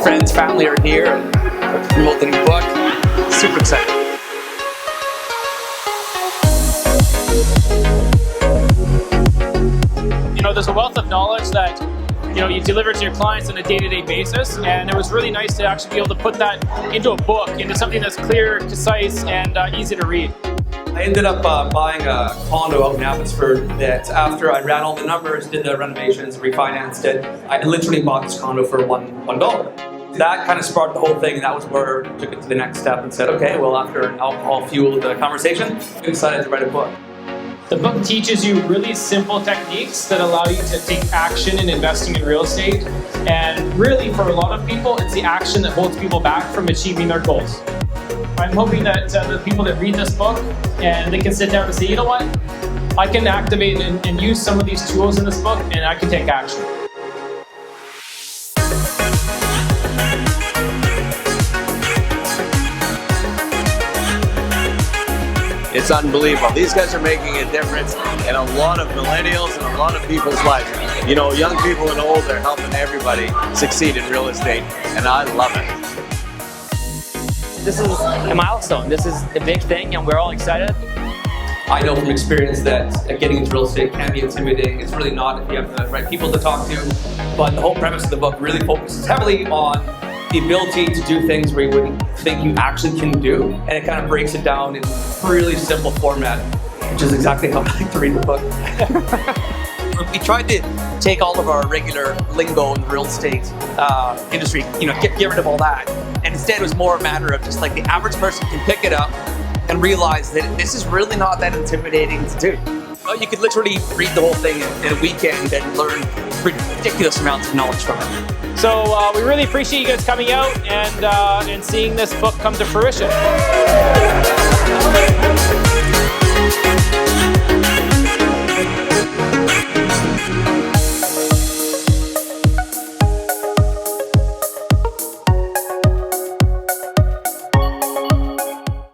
friends, family are here and promote the new book. Super excited. You know, there's a wealth of knowledge that you deliver to your clients on a day-to-day basis, and it was really nice to actually be able to put that into a book, into something that's clear, concise, and easy to read. I ended up buying a condo out in Abbotsford that after I ran all the numbers, did the renovations, refinanced it, I literally bought this condo for $1. That kind of sparked the whole thing, and that was where I took it to the next step and said, okay, well, after alcohol fueled the conversation, I decided to write a book. The book teaches you really simple techniques that allow you to take action in investing in real estate. And really, for a lot of people, it's the action that holds people back from achieving their goals. I'm hoping that the people that read this book, and they can sit down and say, you know what? I can activate and use some of these tools in this book, and I can take action. It's unbelievable. These guys are making a difference in a lot of millennials and a lot of people's lives. You know, young people and old, they're helping everybody succeed in real estate, and I love it. This is a milestone. This is a big thing, and we're all excited. I know from experience that getting into real estate can be intimidating. It's really not if you have the right people to talk to. But the whole premise of the book really focuses heavily on the ability to do things where you wouldn't think you actually can do. And it kind of breaks it down in really simple format, which is exactly how I like to read the book. We tried to take all of our regular lingo in the real estate industry, get rid of all that. And instead it was more a matter of just like the average person can pick it up and realize that this is really not that intimidating to do. Well, you could literally read the whole thing in a weekend and learn ridiculous amounts of knowledge from it. So we really appreciate you guys coming out and seeing this book come to fruition.